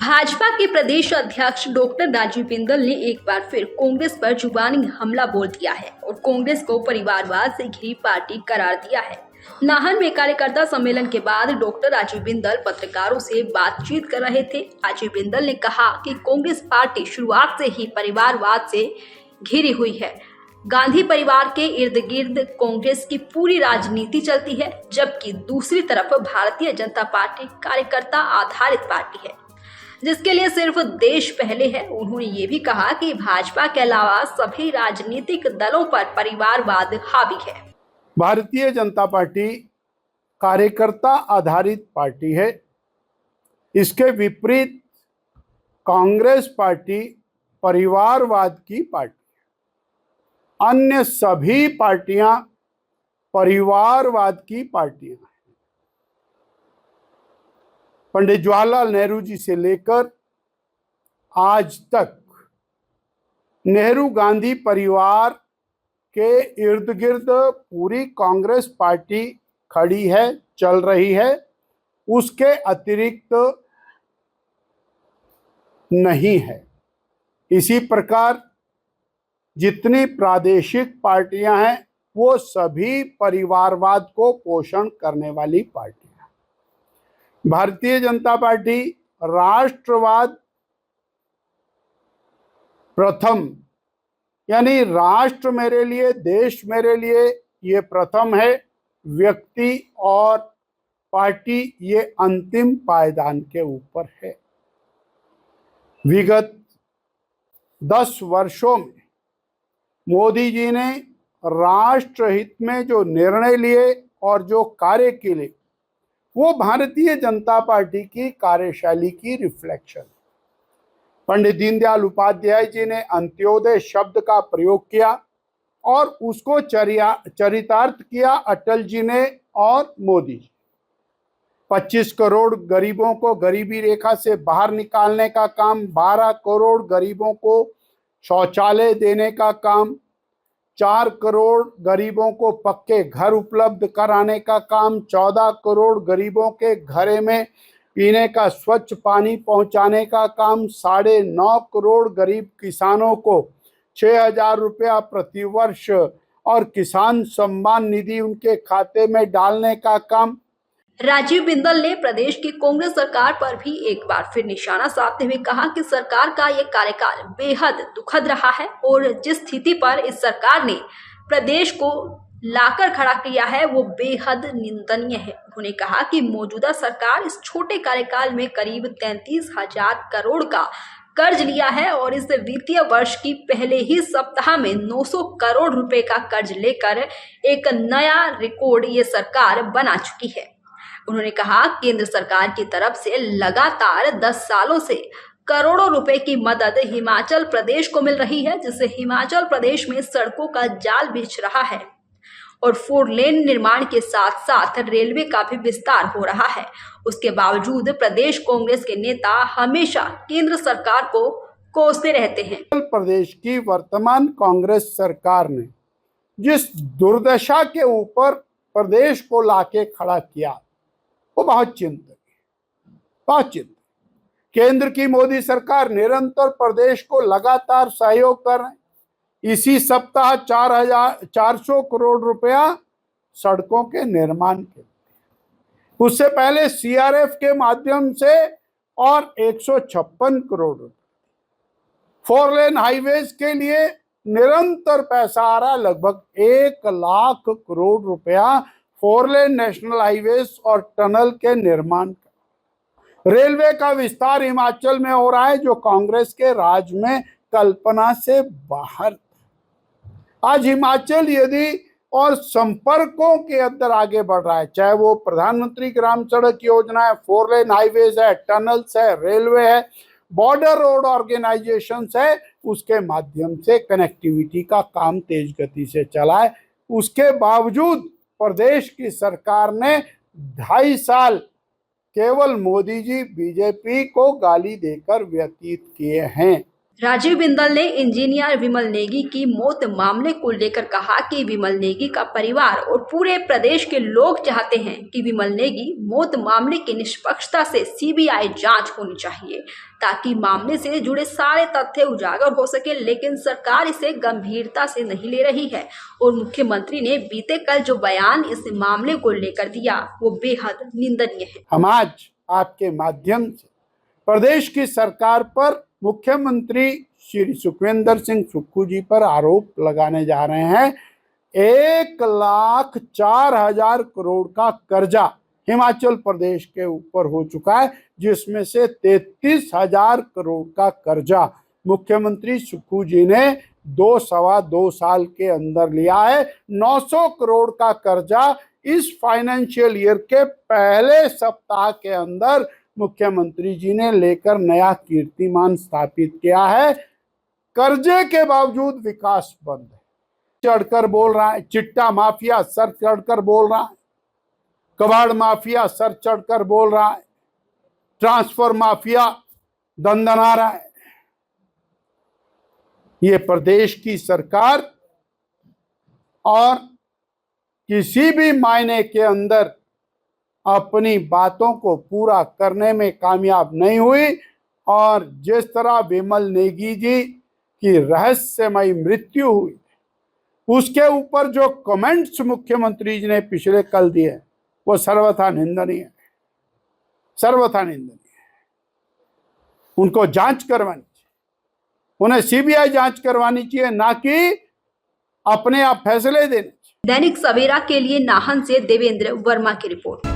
भाजपा के प्रदेश अध्यक्ष डॉक्टर राजीव बिंदल ने एक बार फिर कांग्रेस पर जुबानी हमला बोल दिया है और कांग्रेस को परिवारवाद से घिरी पार्टी करार दिया है। नाहन में कार्यकर्ता सम्मेलन के बाद डॉक्टर राजीव बिंदल पत्रकारों से बातचीत कर रहे थे। राजीव बिंदल ने कहा कि कांग्रेस पार्टी शुरुआत से ही परिवारवाद से घिरी हुई है। गांधी परिवार के इर्द गिर्द कांग्रेस की पूरी राजनीति चलती है, जबकि दूसरी तरफ भारतीय जनता पार्टी कार्यकर्ता आधारित पार्टी है जिसके लिए सिर्फ देश पहले है। उन्होंने ये भी कहा कि भाजपा के अलावा सभी राजनीतिक दलों पर परिवारवाद हावी है। भारतीय जनता पार्टी कार्यकर्ता आधारित पार्टी है। इसके विपरीत कांग्रेस पार्टी परिवारवाद की पार्टी है। अन्य सभी पार्टियां परिवारवाद की पार्टियां हैं। पंडित जवाहरलाल नेहरू जी से लेकर आज तक नेहरू गांधी परिवार के इर्द गिर्द पूरी कांग्रेस पार्टी खड़ी है, चल रही है। उसके अतिरिक्त नहीं है। इसी प्रकार जितनी प्रादेशिक पार्टियां हैं वो सभी परिवारवाद को पोषण करने वाली पार्टी। भारतीय जनता पार्टी राष्ट्रवाद प्रथम, यानी राष्ट्र मेरे लिए, देश मेरे लिए ये प्रथम है। व्यक्ति और पार्टी ये अंतिम पायदान के ऊपर है। विगत 10 वर्षों में मोदी जी ने राष्ट्र हित में जो निर्णय लिए और जो कार्य किए वो भारतीय जनता पार्टी की कार्यशैली की रिफ्लेक्शन। पंडित दीनदयाल उपाध्याय जी ने अंत्योदय शब्द का प्रयोग किया और उसको चरितार्थ किया अटल जी ने और मोदी जी। 25 करोड़ गरीबों को गरीबी रेखा से बाहर निकालने का काम, 12 करोड़ गरीबों को शौचालय देने का काम, 4 करोड़ गरीबों को पक्के घर उपलब्ध कराने का काम, 14 करोड़ गरीबों के घरे में पीने का स्वच्छ पानी पहुंचाने का काम, 9.5 करोड़ गरीब किसानों को 6,000 रुपया प्रतिवर्ष और किसान सम्मान निधि उनके खाते में डालने का काम। राजीव बिंदल ने प्रदेश की कांग्रेस सरकार पर भी एक बार फिर निशाना साधते हुए कहा कि सरकार का ये कार्यकाल बेहद दुखद रहा है और जिस स्थिति पर इस सरकार ने प्रदेश को लाकर खड़ा किया है वो बेहद निंदनीय है। उन्होंने कहा कि मौजूदा सरकार इस छोटे कार्यकाल में करीब 33,000 करोड़ का कर्ज लिया है और इस वित्तीय वर्ष की पहले ही सप्ताह में 900 करोड़ रुपए का कर्ज लेकर एक नया रिकॉर्ड ये सरकार बना चुकी है। उन्होंने कहा केंद्र सरकार की तरफ से लगातार 10 सालों से करोड़ों रुपए की मदद हिमाचल प्रदेश को मिल रही है, जिससे हिमाचल प्रदेश में सड़कों का जाल बिछ रहा है और 4 लेन निर्माण के साथ साथ रेलवे का भी विस्तार हो रहा है। उसके बावजूद प्रदेश कांग्रेस के नेता हमेशा केंद्र सरकार को कोसते रहते हैं। प्रदेश की वर्तमान कांग्रेस सरकार ने जिस दुर्दशा के ऊपर प्रदेश को लाके खड़ा किया वो बहुत चिंतनीय। केंद्र की मोदी सरकार निरंतर प्रदेश को लगातार सहयोग कर रहे हैं। इसी सप्ताह 4,400 करोड़ रुपया सड़कों के निर्माण के लिए, उससे पहले सीआरएफ के माध्यम से और 156 करोड़ रुपए 4 लेन हाईवेज के लिए निरंतर पैसा आ रहा। लगभग 1 लाख करोड़ रुपया 4 लेन नेशनल हाईवेज और टनल के निर्माण का। रेलवे का विस्तार हिमाचल में हो रहा है जो कांग्रेस के राज में कल्पना से बाहर था। आज हिमाचल यदि और संपर्कों के अंदर आगे बढ़ रहा है, चाहे वो प्रधानमंत्री ग्राम सड़क योजना है, 4 लेन हाईवेज है, टनल्स है, रेलवे है, बॉर्डर रोड ऑर्गेनाइजेशन है, उसके माध्यम से कनेक्टिविटी का काम तेज गति से चला है। उसके बावजूद प्रदेश की सरकार ने 2.5 साल केवल मोदी जी बीजेपी को गाली देकर व्यतीत किए हैं। राजीव बिंदल ने इंजीनियर विमल नेगी की मौत मामले को लेकर कहा कि विमल नेगी का परिवार और पूरे प्रदेश के लोग चाहते हैं कि विमल नेगी मौत मामले की निष्पक्षता से सीबीआई जांच होनी चाहिए ताकि मामले से जुड़े सारे तथ्य उजागर हो सके, लेकिन सरकार इसे गंभीरता से नहीं ले रही है और मुख्यमंत्री ने बीते कल जो बयान इस मामले को लेकर दिया वो बेहद निंदनीय है। हम आज आपके माध्यम से प्रदेश की सरकार पर मुख्यमंत्री श्री सुखविंदर सिंह सुक्खू जी पर आरोप लगाने जा रहे हैं। 1,04,000 करोड़ का कर्जा हिमाचल प्रदेश के ऊपर हो चुका है, जिसमें से 33,000 करोड़ का कर्जा मुख्यमंत्री सुक्खू जी ने 2 साल के अंदर लिया है। 900 करोड़ का कर्जा इस फाइनेंशियल ईयर के पहले सप्ताह के अंदर मुख्यमंत्री जी ने लेकर नया कीर्तिमान स्थापित किया है। कर्जे के बावजूद विकास बंद है। चढ़कर बोल रहा है, चिट्टा माफिया सर चढ़कर बोल रहा है, कबाड़ माफिया सर चढ़कर बोल रहा है, ट्रांसफर माफिया दंदना रहा है। ये प्रदेश की सरकार और किसी भी मायने के अंदर अपनी बातों को पूरा करने में कामयाब नहीं हुई और जिस तरह विमल नेगी जी की रहस्यमयी मृत्यु हुई, उसके ऊपर जो कमेंट्स मुख्यमंत्री जी ने पिछले कल दिए वो सर्वथा निंदनीय है, सर्वथा निंदनीय है। उनको जांच करवानी चाहिए, उन्हें सीबीआई जांच करवानी चाहिए, ना कि अपने आप फैसले देने चाहिए। दैनिक सवेरा के लिए नाहन से देवेंद्र वर्मा की रिपोर्ट।